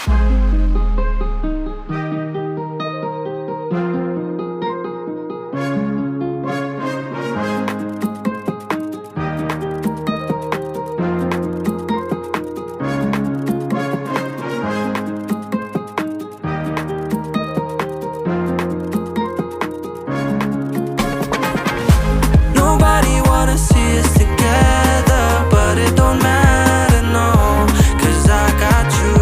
Nobody wanna see us together, but it don't matter, no, 'cause I got you.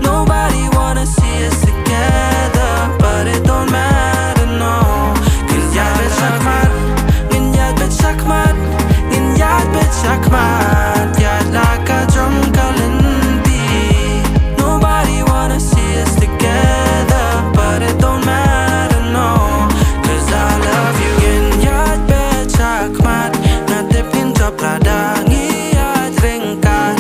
Nobody wanna see us together, but it don't matter, no, 'cause I bet chakmat, ngin yat bet chakmat, ngin yat bet chakmat, yat laka jom kalindi. Nobody wanna see us together, but it don't matter, no, 'cause I love you. Ngin yat bet chakmat, natipin job lada ngiyat ringkat.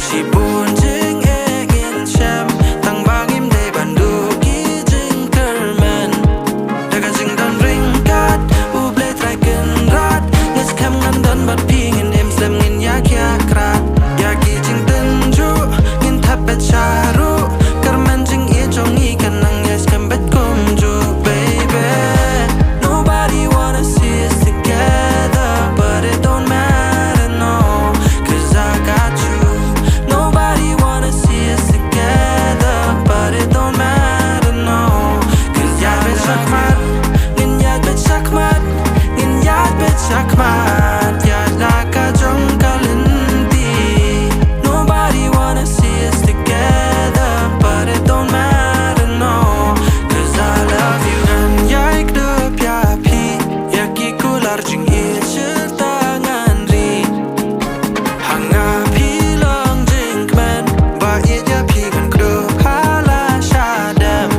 Si bun jing egin shem, tang bangim de bandu ki jing kermen. Daga jing dan ringkat, uble traiken rat, nges kem ngan dan bat pingin em slem ngin yak yakrat. Yaki jing tenju, ngin tapet charu, kermen jing i jong i kanang yes kem bet kumju, baby. Nobody wanna see us together, but it don't matter, no, 'cause I got you. Nobody wanna see us together, but it don't matter, no, 'cause yat bet chakmat, ngin yat bet chakmat, ngin yat bet chakmat, yat laka jom kalindi. Nobody wanna see us together, but it don't matter, no, 'cause I love you. Ngan yaik de pya pi, yaki kular jing i tangan ri. Hanga pi long jing kmen, ba i ya pi kan kdo hala shadam.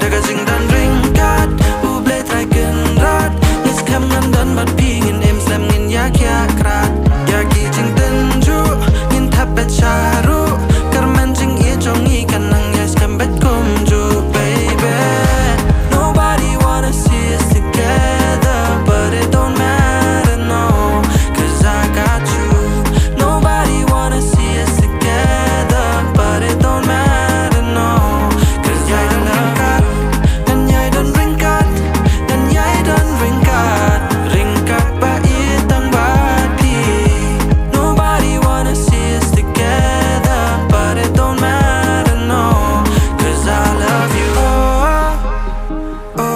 Daga jing dan ringkat, uble traiken rat, nges kem ngan dan bat pingin em slem ngin yak yakrat. Yaki jing tenju, ngin tapet charu, kermen jing i jong i kanang yes kem bet kumju, baby. Nobody wanna see us together, but it don't matter, no, 'cause I got you. Nobody wanna see us together, but it don't matter, no, 'cause yai dan ringkat, dan yai dan ringkat, dan yai dan ringkat, ringkat ba i tang bat pi. Nobody wanna see us together, but it don't matter, no, 'cause I love you. Oh,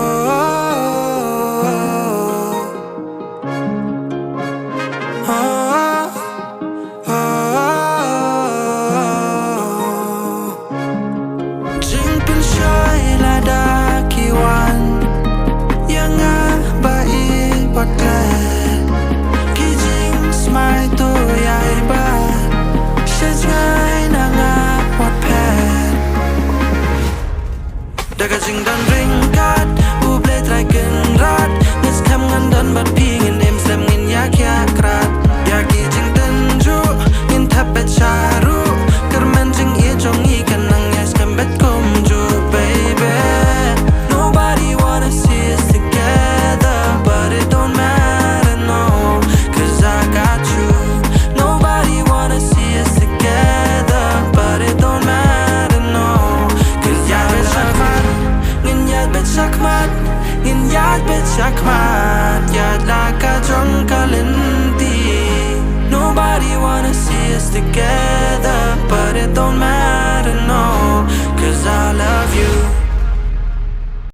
oh, oh. Jing pin shoy lada kiwan, yang ba i potlet. Ki jing smile to yai ba, sheds ngai na nga pot pet. Daga jing dan ringkat, uble traiken rat, nges kem ngan dan bat pingin em slem ngin yak yakrat. Yaki jing tenju, ngin tapet charu, kermen jing i jong i kanang yes kem bet kumju, baby. Nobody wanna see us together, but it don't matter, no, 'cause I got you. Nobody wanna see us together, but it don't matter, no, 'cause yat bet chakmat, ngin yat bet chakmat, ngin yat bet chakmat, yat laka jom kalindi. Nobody wanna see us together, but it don't matter.